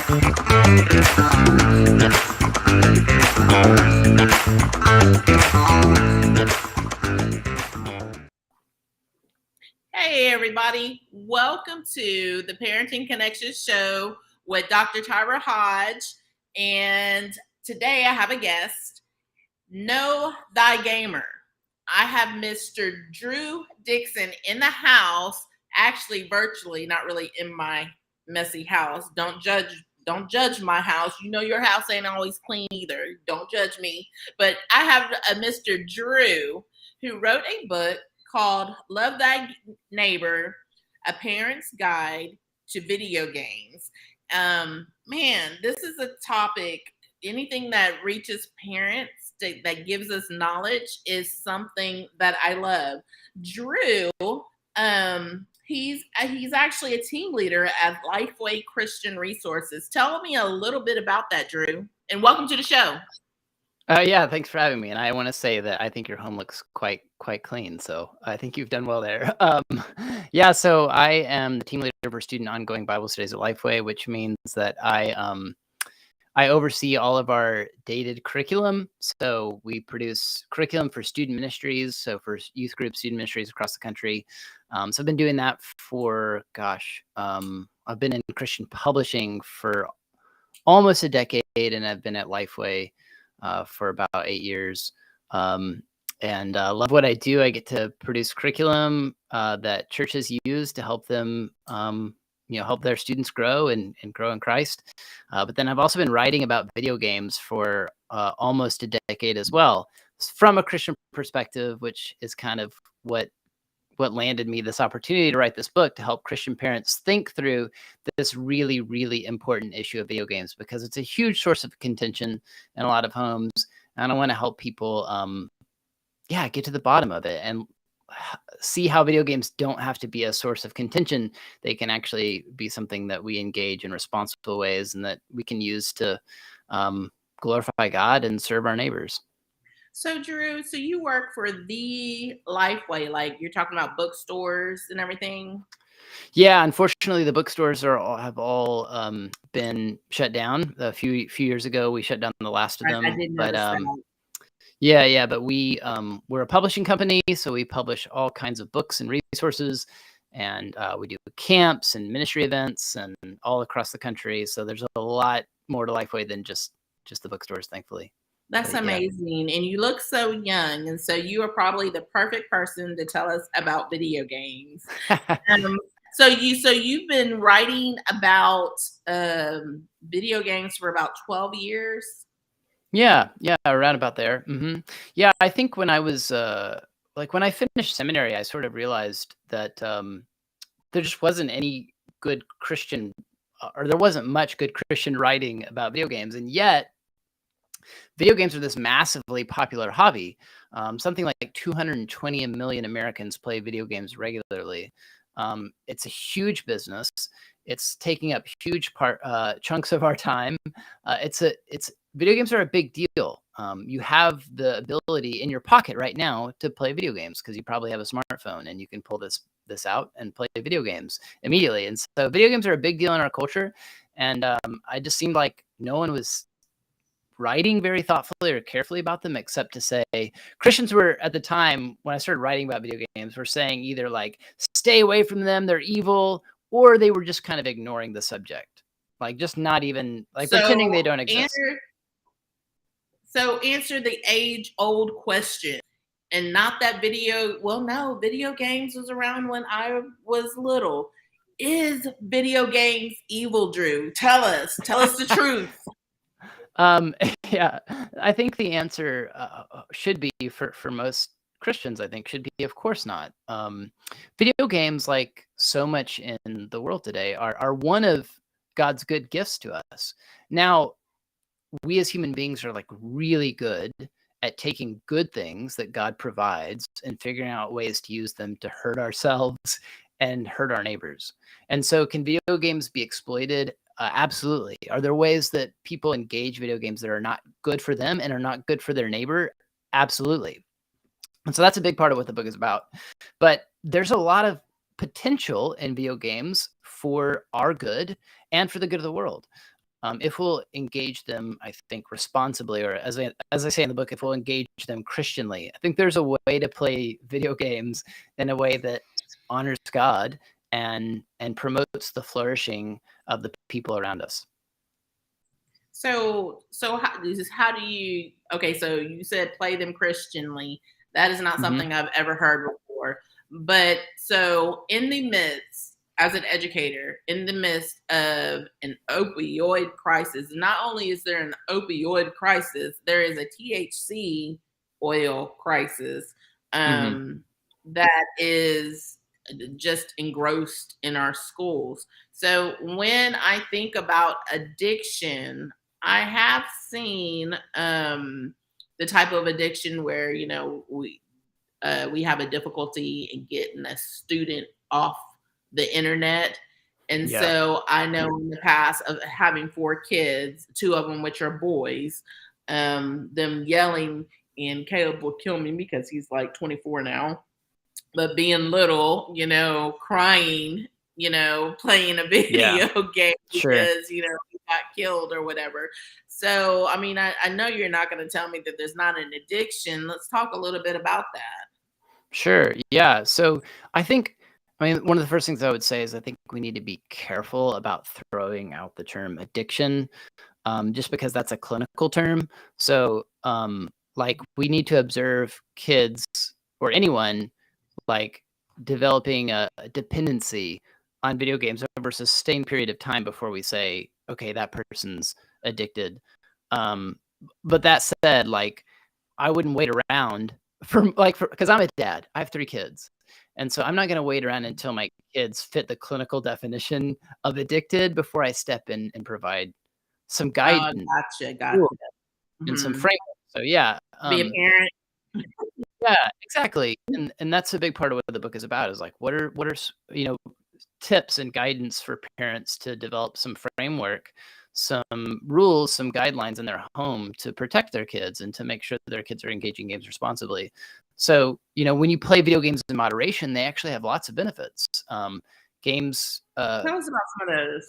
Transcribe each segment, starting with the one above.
Hey, everybody. Welcome to the Parenting Connection Show with Dr. Tyra Hodge. And today I have a guest, Know Thy Gamer. I have Mr. Drew Dixon in the house, actually virtually, not really in my messy house. Don't judge my house. You know your house ain't always clean either. Don't judge me. But I have a Mr. Drew who wrote a book called Love Thy Neighbor, A Parent's Guide to Video Games. Man, this is a topic, anything that reaches parents, that gives us knowledge is something that I love. Drew, he's actually a team leader at Lifeway Christian Resources. Tell me a little bit about that, Drew, and welcome to the show. Yeah, thanks for having me. And I want to say that I think your home looks quite clean. So I think you've done well there. Yeah, so I am the team leader for student ongoing Bible studies at Lifeway, which means that I oversee all of our dated curriculum. So we produce curriculum for student ministries, so for youth group student ministries across the country. So I've been doing that for, I've been in Christian publishing for almost a decade, and I've been at Lifeway for about 8 years. And love what I do. I get to produce curriculum that churches use to help them help their students grow and grow in Christ. But then I've also been writing about video games for almost a decade as well, from a Christian perspective, which is kind of what landed me this opportunity to write this book to help Christian parents think through this really, really important issue of video games, because it's a huge source of contention in a lot of homes. And I want to help people, get to the bottom of it and see how video games don't have to be a source of contention. They can actually be something that we engage in responsible ways and that we can use to glorify God and serve our neighbors. So Drew, so you work for the Lifeway, like you're talking about bookstores and everything? Yeah, unfortunately, the bookstores have all been shut down. A few years ago, we shut down the last of them. I did notice that. Yeah, but we're a publishing company, so we publish all kinds of books and resources, and we do camps and ministry events and all across the country. So there's a lot more to Lifeway than just the bookstores, thankfully. That's amazing. And you look so young, and so you are probably the perfect person to tell us about video games. So you've been writing about video games for about 12 years. Yeah, around about there. Mm-hmm. Yeah, I think when I was when I finished seminary, I sort of realized that there just wasn't any good Christian, or there wasn't much good Christian writing about video games, and yet video games are this massively popular hobby. Something like 220 million Americans play video games regularly. It's a huge business. It's taking up huge chunks of our time. Video games are a big deal. You have the ability in your pocket right now to play video games because you probably have a smartphone and you can pull this out and play video games immediately. And so video games are a big deal in our culture. And I just seemed like no one was writing very thoughtfully or carefully about them, except to say Christians were, at the time when I started writing about video games, were saying either like, stay away from them, they're evil, or they were just kind of ignoring the subject. Like just not even pretending they don't exist. Answer the age-old question, and not that video. Well, no, video games was around when I was little. Is video games evil, Drew? Tell us the truth. Yeah, I think the answer should be for most Christians, I think, should be, of course not. Video games, like so much in the world today, are one of God's good gifts to us. Now, we as human beings are like really good at taking good things that God provides and figuring out ways to use them to hurt ourselves and hurt our neighbors. And so can video games be exploited? Absolutely. Are there ways that people engage video games that are not good for them and are not good for their neighbor? Absolutely. And so that's a big part of what the book is about. But there's a lot of potential in video games for our good and for the good of the world. if we'll engage them, I think, responsibly, or as I say in the book, if we'll engage them Christianly. I think there's a way to play video games in a way that honors God and promotes the flourishing of the people around us. So how do you? Okay, so you said play them Christianly. That is not Hmm. something I've ever heard before. But so in the midst, as an educator, in the midst of an opioid crisis, not only is there an opioid crisis, there is a THC oil crisis Hmm. that is just engrossed in our schools. So when I think about addiction, I have seen the type of addiction where we have a difficulty in getting a student off the internet. And Yeah. so I know in the past of having 4 kids, 2 of them which are boys, them yelling, and Caleb will kill me because he's like 24 now, but being little, crying, playing a Yeah. video game Sure. because, he got killed or whatever. So, I mean, I know you're not going to tell me that there's not an addiction. Let's talk a little bit about that. Sure. Yeah. So I mean, one of the first things I would say is I think we need to be careful about throwing out the term addiction, just because that's a clinical term. So, like, we need to observe kids or anyone like developing a dependency on video games over a sustained period of time before we say, okay, that person's addicted. Um, but that said, like, I wouldn't wait around because I'm a dad. I have 3 kids. And so I'm not gonna wait around until my kids fit the clinical definition of addicted before I step in and provide some guidance, Gotcha, gotcha. tools, and some Mhm. framework. So yeah, Be a parent. yeah, exactly. And that's a big part of what the book is about is like what are tips and guidance for parents to develop some framework, some rules, some guidelines in their home to protect their kids and to make sure that their kids are engaging games responsibly. So, when you play video games in moderation, they actually have lots of benefits. Games, Tell us about some of those.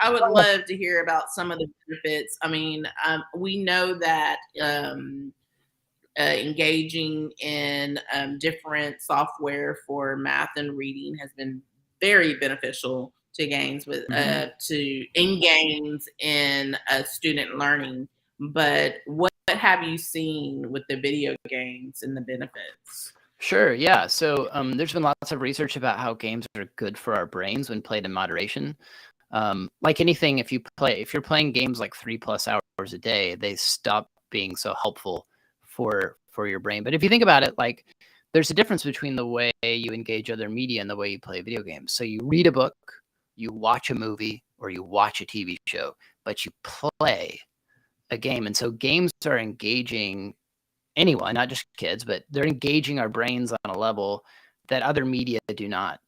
I would love to hear about some of the benefits. I mean, we know that engaging in different software for math and reading has been very beneficial to games with Mhm. to in games in student learning. But what have you seen with the video games and the benefits? Sure, yeah. So, there's been lots of research about how games are good for our brains when played in moderation. Like anything, if you're playing games like 3+ hours a day, they stop being so helpful for your brain. But if you think about it, like there's a difference between the way you engage other media and the way you play video games. So you read a book, you watch a movie, or you watch a TV show, but you play a game. And so games are engaging anyone, not just kids, but they're engaging our brains on a level that other media do not.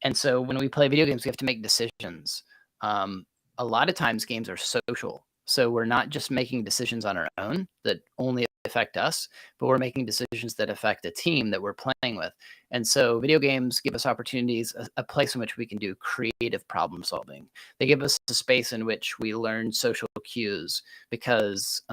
And so when we play video games, we have to make decisions. Um, a lot of times, games are social. So we're not just making decisions on our own that only affect us, but we're making decisions that affect a team that we're playing with. And so video games give us opportunities, a place in which we can do creative problem solving. They give us a space in which we learn social cues because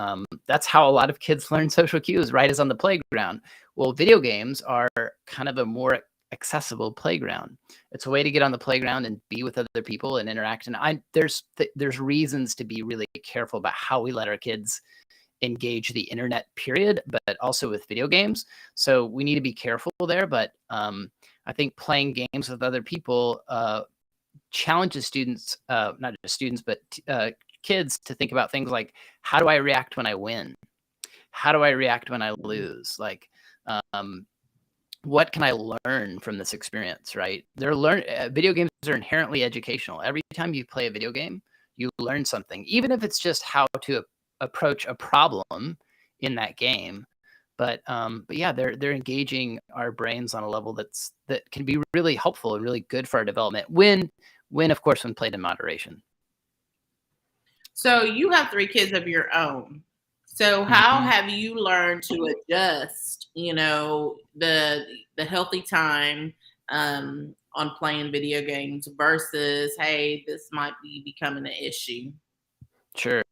that's how a lot of kids learn social cues, right? Is on the playground. Well, video games are kind of a more accessible playground. It's a way to get on the playground and be with other people and interact. And there's reasons to be really careful about how we let our kids engage the internet, period, but also with video games. So we need to be careful there. But I think playing games with other people challenges students, not just students, but kids to think about things like, how do I react when I win? How do I react when I lose? Like, um, what can I learn from this experience? Right? Video games are inherently educational. Every time you play a video game, you learn something, even if it's just how to approach a problem in that game. But yeah, they're engaging our brains on a level that can be really helpful and really good for our development when of course when played in moderation. So you have 3 kids of your own. So how Mhm. have you learned to adjust, the healthy time on playing video games versus, hey, this might be becoming an issue? Sure.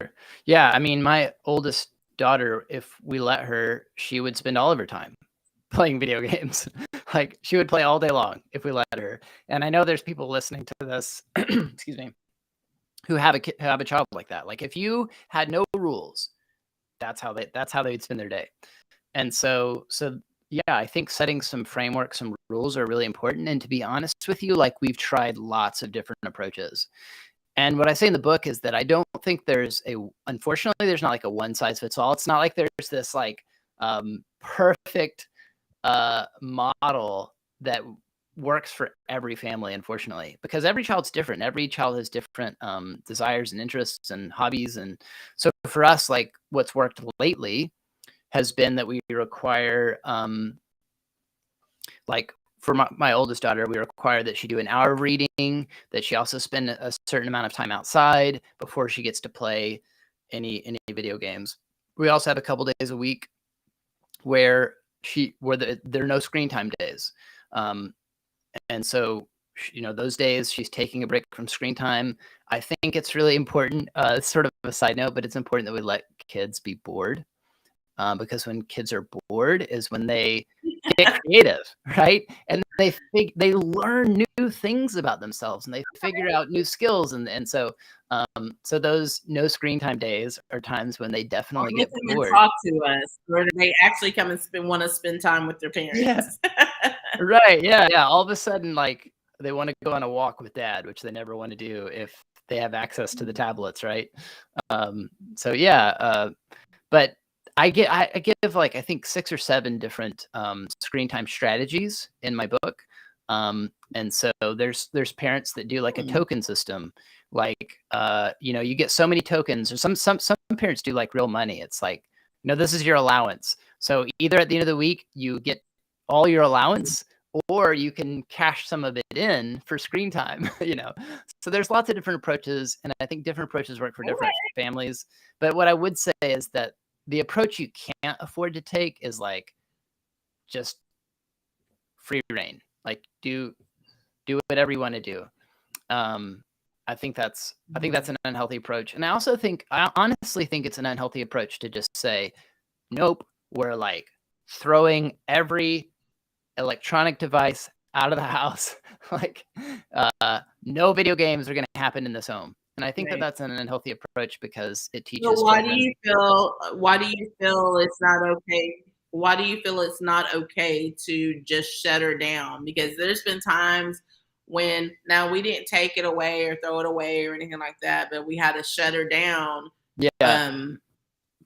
Yeah, I mean, my oldest daughter, if we let her, she would spend all of her time playing video games. Like, she would play all day long if we let her. And I know there's people listening to this, excuse me, who have who have a child like that. Like, if you had no rules, that's how they would spend their day. And so yeah, I think setting some framework, some rules are really important. And to be honest with you, like, we've tried lots of different approaches. And what I say in the book is that I don't think unfortunately, there's not like a one size fits all. It's not like there's this like perfect model that works for every family, unfortunately, because every child's different. Every child has different desires and interests and hobbies. And so for us, like, what's worked lately has been that we require, like, for my oldest daughter, we require that she do an hour of reading, that she also spend a certain amount of time outside before she gets to play any video games. We also have a couple days a week where there are no screen time days. And so, those days she's taking a break from screen time. I think it's really important. It's sort of a side note, but it's important that we let kids be bored. Because when kids are bored is when they get creative, right? And they learn new things about themselves, and they figure out new skills, and so those no screen time days are times when they definitely get bored. Talk to us, or do they actually come and want to spend time with their parents? Yeah. Right. Yeah. Yeah. All of a sudden, like, they want to go on a walk with dad, which they never want to do if they have access to the tablets, right? So yeah. But I give, like, I think 6 or 7 different screen time strategies in my book. And so there's parents that do like a token system, like, you get so many tokens, or some parents do like real money. It's like, this is your allowance. So either at the end of the week you get all your allowance, or you can cash some of it in for screen time. So there's lots of different approaches, and I think different approaches work for different families. But what I would say is that the approach you can't afford to take is like just free reign. Like, do whatever you want to do. I think that's an unhealthy approach. And I honestly think it's an unhealthy approach to just say, nope, we're like throwing every electronic device out of the house. Like, no video games are going to happen in this home. And I think that that's an unhealthy approach, because it teaches why children. do you feel it's not okay? Why do you feel it's not okay to just shut her down? Because there's been times when, now, we didn't take it away or throw it away or anything like that, but we had to shut her down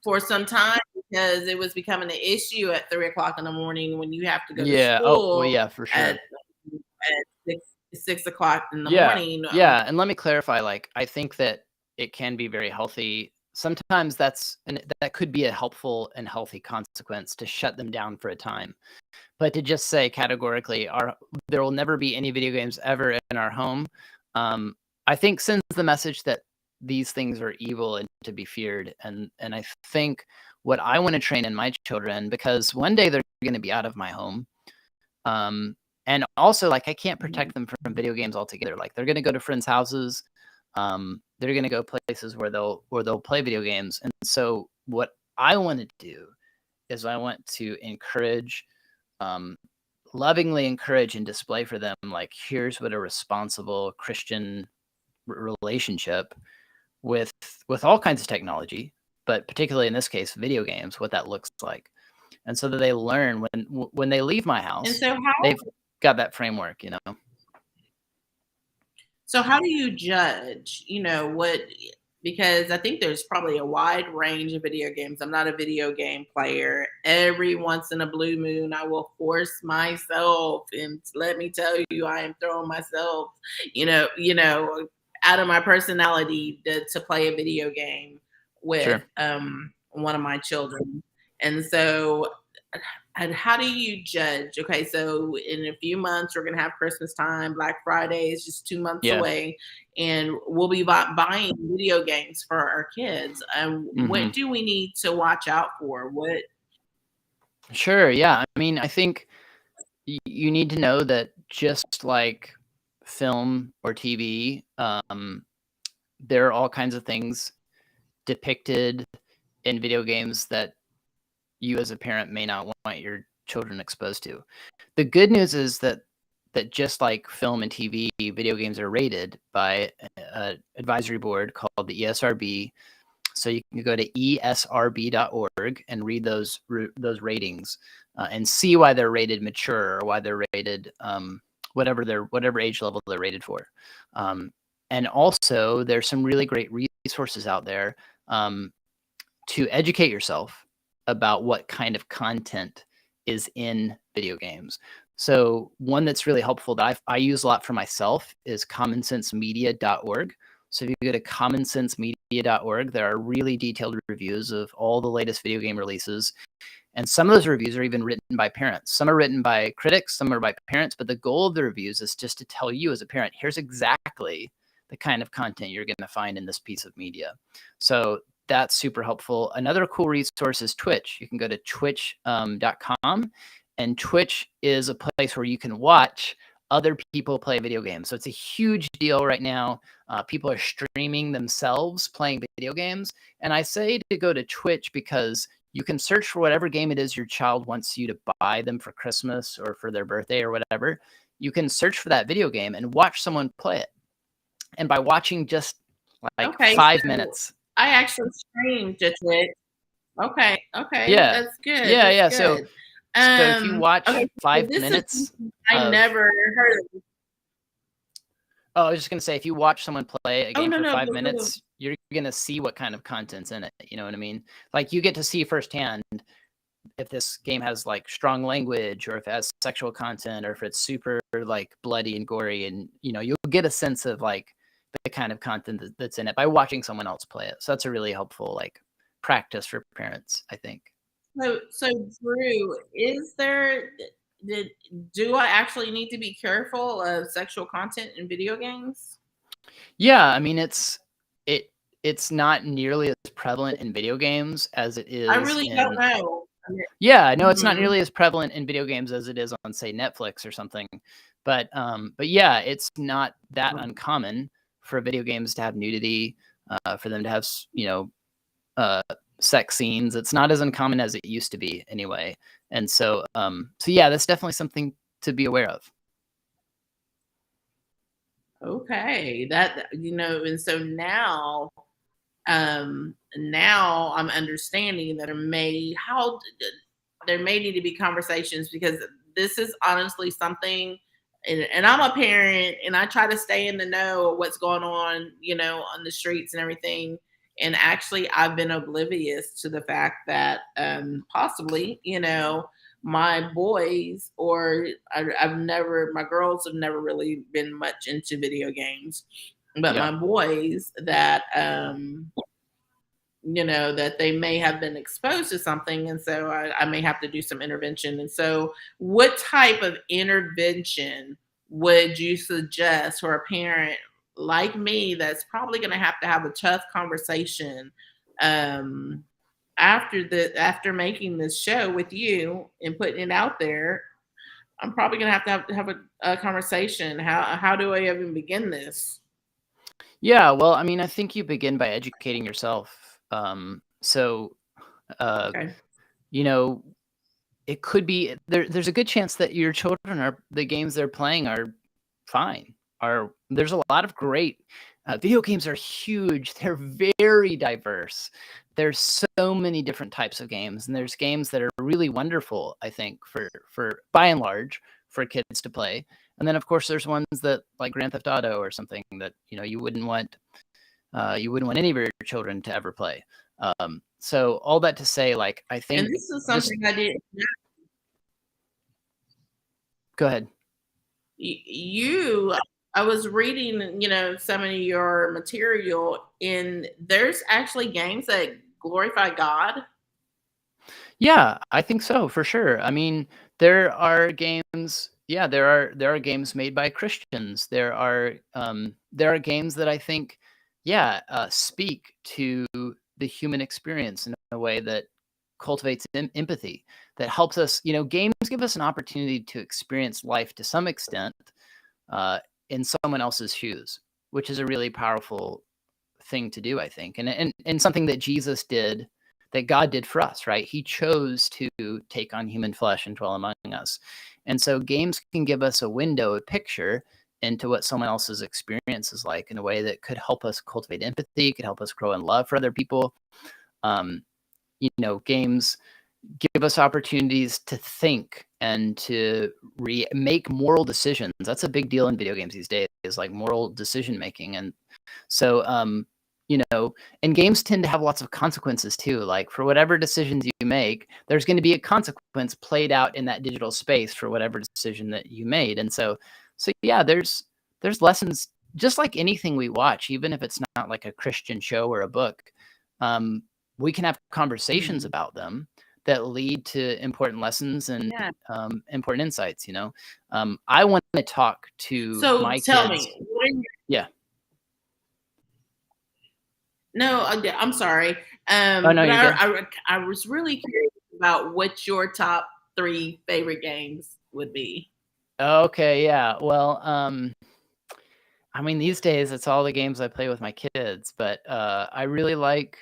for some time, because it was becoming an issue at 3:00 in the morning when you have to go to school. Oh, well, yeah, for sure. At 6 o'clock in the morning. Yeah. And let me clarify, like, I think that it can be very healthy. Sometimes that could be a helpful and healthy consequence, to shut them down for a time. But to just say categorically, there will never be any video games ever in our home, I think sends the message that these things are evil and to be feared. And I think what I want to train in my children, because one day they're going to be out of my home, and also, like, I can't protect them from video games altogether. Like, they're going to go to friends' houses. They're going to go places where they'll play video games. And so what I want to do is I want to lovingly encourage and display for them, like, here's what a responsible Christian relationship with all kinds of technology, but particularly in this case, video games, what that looks like. And so that they learn when they leave my house, and so they've got that framework, So how do you judge, because I think there's probably a wide range of video games. I'm not a video game player. Every once in a blue moon, I will force myself, and let me tell you, I am throwing myself, out of my personality to play a video game with one of my children. And so, and how do you judge? Okay, so in a few months, we're going to have Christmas time. Black Friday is just 2 months away, and we'll be buying video games for our kids. What do we need to watch out for? Sure, yeah. I mean, I think you need to know that, just like film or TV, there are all kinds of things depicted in video games that you as a parent may not want your children exposed to. The good news is that just like film and TV, video games are rated by an advisory board called the ESRB. So you can go to esrb.org and read those ratings and see why they're rated mature or why they're rated whatever age level they're rated for. And also, there's some really great resources out there to educate yourself about what kind of content is in video games. So one that's really helpful that I use a lot for myself is commonsensemedia.org. So if you go to commonsensemedia.org, there are really detailed reviews of all the latest video game releases. And some of those reviews are even written by parents. Some are written by critics, some are by parents, but the goal of the reviews is just to tell you as a parent, here's exactly the kind of content you're going to find in this piece of media. So that's super helpful. Another cool resource is Twitch. You can go to twitch.com, and Twitch is a place where you can watch other people play video games. So it's a huge deal right now. People are streaming themselves playing video games. And I say to go to Twitch because you can search for whatever game it is your child wants you to buy them for Christmas or for their birthday or whatever. You can search for that video game and watch someone play it. And by watching just like 5 minutes. I actually streamed to Twitch. Okay. Yeah. That's good. Yeah. That's So good. if you watch 5 this minutes. I never heard of it. Oh, I was just going to say, if you watch someone play a game for 5 go. minutes, you're going to see what kind of content's in it. You know what I mean? Like you get to see firsthand if this game has like strong language or if it has sexual content or if it's super like bloody and gory, and you'll get a sense of like the kind of content that's in it by watching someone else play it. So that's a really helpful like practice for parents, I think. So Drew, do I actually need to be careful of sexual content in video games? Yeah, I mean it's not nearly as prevalent in video games as it is. I really don't know. Yeah, no, it's not nearly as prevalent in video games as it is on, say, Netflix or something. But yeah, it's not that uncommon for video games to have nudity, for them to have sex scenes. It's not as uncommon as it used to be anyway. And so yeah, that's definitely something to be aware of. Okay, and so now I'm understanding that there may need to be conversations, because this is honestly something, and I'm a parent and I try to stay in the know of what's going on, on the streets and everything. And actually I've been oblivious to the fact that possibly, my boys my girls have never really been much into video games, but my boys that that they may have been exposed to something, and so I may have to do some intervention. And so what type of intervention would you suggest for a parent like me that's probably going to have a tough conversation after making this show with you and putting it out there? I'm probably going to have a conversation. How do I even begin this? Yeah, well, I mean, I think you begin by educating yourself. It could be there's a good chance that your children the games they're playing are fine. There's a lot of great video games are huge. They're very diverse. There's so many different types of games, and there's games that are really wonderful, I think, for by and large for kids to play. And then of course there's ones that like Grand Theft Auto or something that you wouldn't want any of your children to ever play. So all that to say, like, I think, and this is something I didn't. Go ahead. I was reading, some of your material, and there's actually games that glorify God. Yeah, I think so, for sure. I mean, there are games. Yeah, there are games made by Christians. There are games that I think, speak to the human experience in a way that cultivates empathy, that helps us. Games give us an opportunity to experience life to some extent in someone else's shoes, which is a really powerful thing to do, I think, and something that Jesus did, that God did for us, right? He chose to take on human flesh and dwell among us. And so games can give us a window, a picture into what someone else's experience is like in a way that could help us cultivate empathy, could help us grow in love for other people. Games give us opportunities to think and to make moral decisions. That's a big deal in video games these days, is like moral decision making. And so, and games tend to have lots of consequences too. Like for whatever decisions you make, there's going to be a consequence played out in that digital space for whatever decision that you made. And so yeah, there's lessons, just like anything we watch, even if it's not like a Christian show or a book. We can have conversations about them that lead to important lessons and important insights. I want to talk to my kids. So tell me, yeah. No, I'm sorry. No, I was really curious about what your top 3 favorite games would be. Okay, yeah. Well, I mean, these days it's all the games I play with my kids, but I really like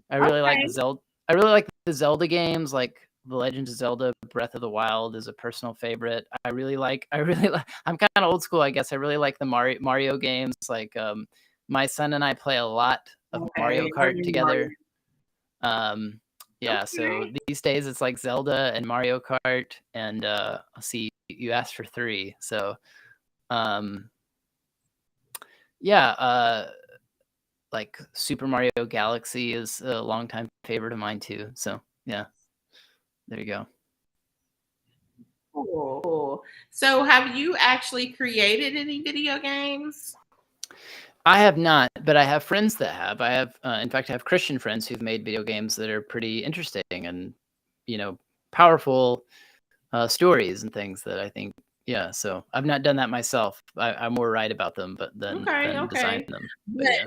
the Zelda. I really like the Zelda games, like The Legend of Zelda: Breath of the Wild is a personal favorite. I'm kind of old school, I guess. I really like the Mario games. Like my son and I play a lot of Mario Kart together. So these days it's like Zelda and Mario Kart, and let's see, you asked for 3. So like Super Mario Galaxy is a longtime favorite of mine too. So yeah, there you go. Cool. So have you actually created any video games? I have not, but I have friends that have. I have, in fact, I have Christian friends who've made video games that are pretty interesting and, powerful stories and things that I think. Yeah, so I've not done that myself. I more write about them, but then design them. But yeah.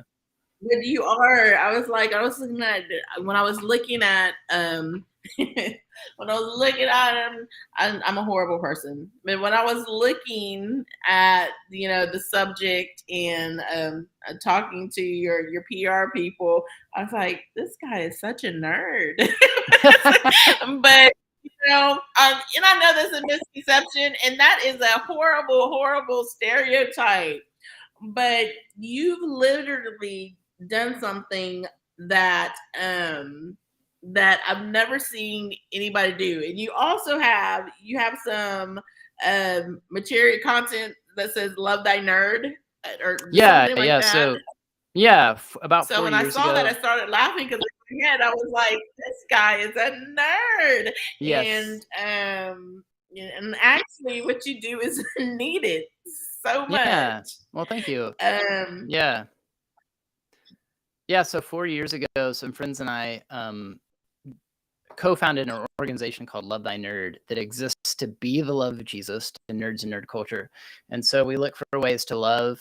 But you are. I was looking at when I was looking at when I was looking at them. I'm a horrible person, but when I was looking at the subject and talking to your PR people, I was like, this guy is such a nerd. But and I know there's a misconception, and that is a horrible, horrible stereotype. But you've literally done something that that I've never seen anybody do, and you also have some material content that says "Love Thy Nerd" or something like that. So about 4 years ago. So when I saw that, I started laughing because in my head I was like, "This guy is a nerd." Yes. And actually, what you do is needed so much. Yeah. Well, thank you. So 4 years ago, some friends and I co-founded an organization called Love Thy Nerd that exists to be the love of Jesus to nerds and nerd culture. And so we look for ways to love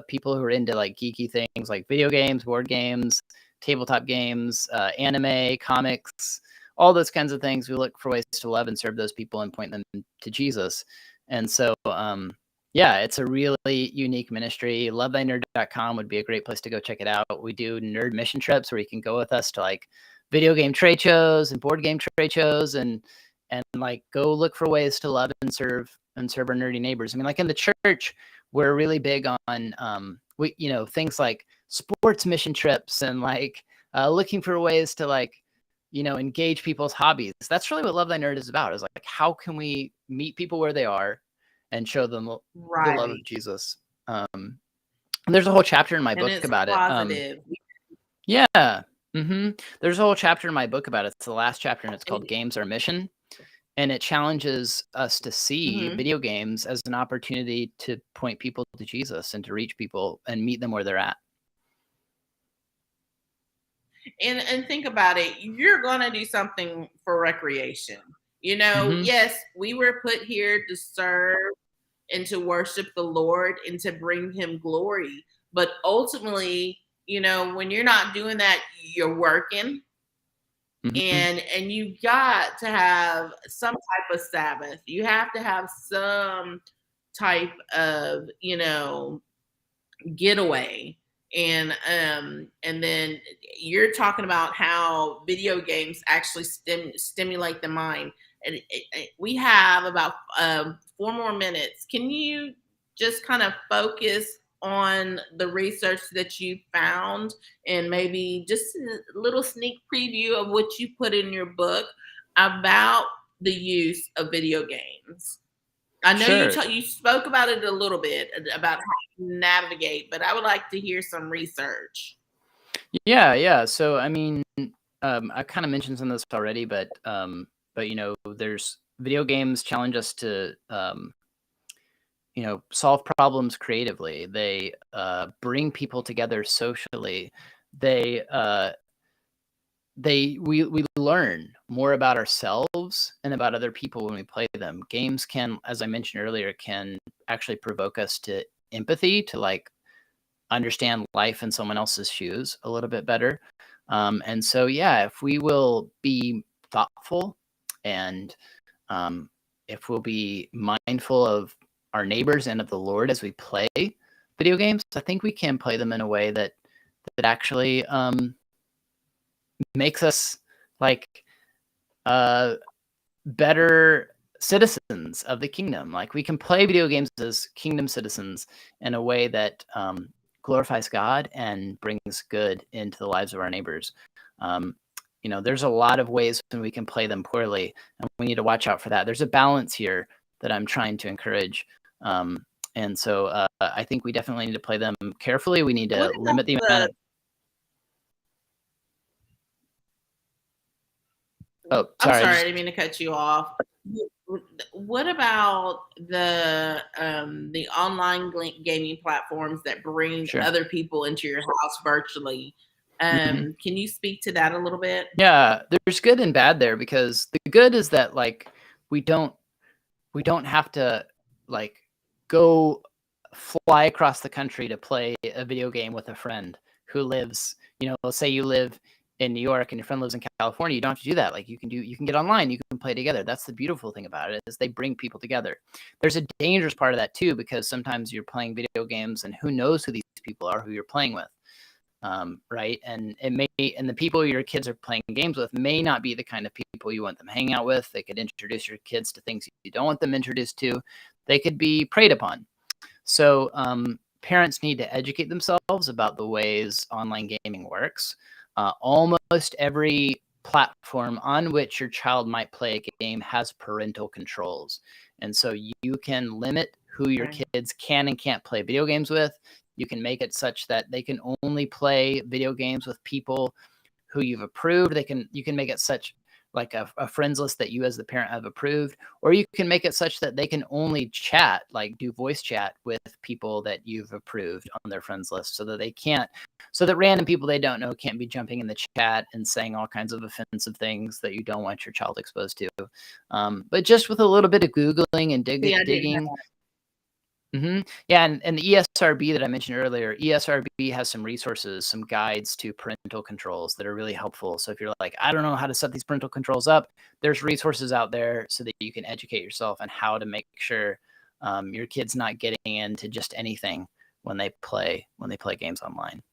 people who are into like geeky things like video games, board games, tabletop games, anime, comics, all those kinds of things. We look for ways to love and serve those people and point them to Jesus. And so it's a really unique ministry. LoveThyNerd.com would be a great place to go check it out. We do nerd mission trips where you can go with us to like video game trade shows and board game trade shows and like go look for ways to love and serve our nerdy neighbors. I mean, like in the church, we're really big on things like sports mission trips and like looking for ways to like engage people's hobbies. That's really what Love Thy Nerd is about, is like how can we meet people where they are and show them the love of Jesus. There's a whole chapter in my book about it. There's a whole chapter in my book about it. It's the last chapter, and it's called Games Are Mission. And it challenges us to see video games as an opportunity to point people to Jesus and to reach people and meet them where they're at. And think about it. You're going to do something for recreation. Yes, we were put here to serve and to worship the Lord and to bring him glory. But ultimately, when you're not doing that, you're working. And you got to have some type of Sabbath. You have to have some type of, getaway. and then you're talking about how video games actually stimulate the mind. And we have about 4 more minutes. Can you just kind of focus on the research that you found, and maybe just a little sneak preview of what you put in your book about the use of video games? I know Sure. you spoke about it a little bit, about how you navigate, but I would like to hear some research. Yeah, yeah. So I mean, I kind of mentioned some of this already, but there's video games challenge us to solve problems creatively. They bring people together socially. They we learn more about ourselves and about other people when we play them. Games can, as I mentioned earlier, can actually provoke us to empathy, to like understand life in someone else's shoes a little bit better. And so, yeah, if we will be thoughtful and if we'll be mindful of our neighbors and of the Lord as we play video games, I think we can play them in a way that actually makes us like better citizens of the kingdom. Like we can play video games as kingdom citizens in a way that glorifies God and brings good into the lives of our neighbors. There's a lot of ways when we can play them poorly, and we need to watch out for that. There's a balance here that I'm trying to encourage. And so I think we definitely need to play them carefully. We need to limit the amount of. Oh, sorry. I'm sorry, I didn't mean to cut you off. What about the online gaming platforms that bring Sure. other people into your house virtually? Can you speak to that a little bit? Yeah, there's good and bad there, because the good is that like we don't have to like go fly across the country to play a video game with a friend who lives, let's say you live in New York and your friend lives in California. You don't have to do that. Like you can get online, you can play together. That's the beautiful thing about it, is they bring people together. There's a dangerous part of that too, because sometimes you're playing video games and who knows who these people are who you're playing with. Right. And the people your kids are playing games with may not be the kind of people you want them hanging out with. They could introduce your kids to things you don't want them introduced to. They could be preyed upon. So parents need to educate themselves about the ways online gaming works. Almost every platform on which your child might play a game has parental controls. And so you can limit who your kids can and can't play video games with. You can make it such that they can only play video games with people who you've approved. You can make it such like a friends list that you as the parent have approved, or you can make it such that they can only chat, like do voice chat with people that you've approved on their friends list, so that random people they don't know can't be jumping in the chat and saying all kinds of offensive things that you don't want your child exposed to. But just with a little bit of Googling and digging. Yeah, and the ESRB that I mentioned earlier, ESRB has some resources, some guides to parental controls that are really helpful. So if you're like, I don't know how to set these parental controls up, there's resources out there so that you can educate yourself on how to make sure your kid's not getting into just anything when they play games online.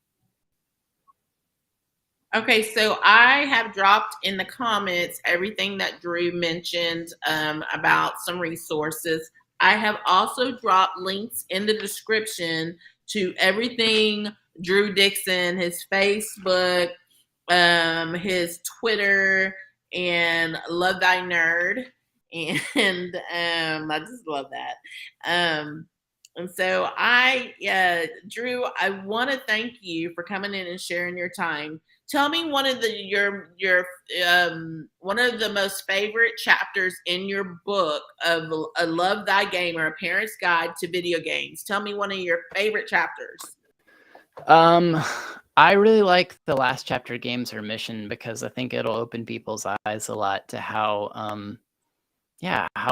Okay, so I have dropped in the comments everything that Drew mentioned about some resources. I have also dropped links in the description to everything Drew Dixon, his Facebook, his Twitter, and Love Thy Nerd. And I just love that. And so Drew, I want to thank you for coming in and sharing your time. Tell me one of one of the most favorite chapters in your book of A Love Thy Game, or A Parent's Guide to Video Games. Tell me one of your favorite chapters. I really like the last chapter, Games or Mission, because I think it'll open people's eyes a lot to how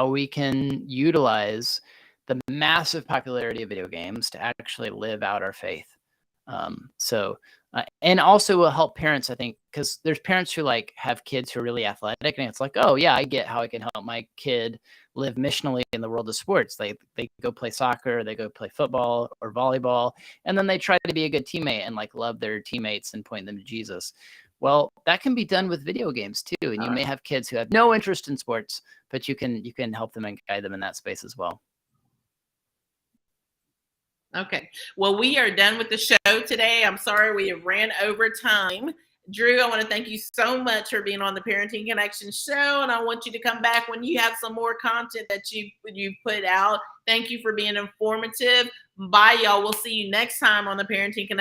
we can utilize the massive popularity of video games to actually live out our faith. And also will help parents, I think, because there's parents who like have kids who are really athletic, and it's like, oh yeah, I get how I can help my kid live missionally in the world of sports. They go play soccer, they go play football or volleyball, and then they try to be a good teammate and like love their teammates and point them to Jesus. Well, that can be done with video games too, and you may have kids who have no interest in sports, but you can help them and guide them in that space as well. Okay. Well, we are done with the show today. I'm sorry we have ran over time. Drew, I want to thank you so much for being on the Parenting Connection show, and I want you to come back when you have some more content that you put out. Thank you for being informative. Bye, y'all. We'll see you next time on the Parenting Connection.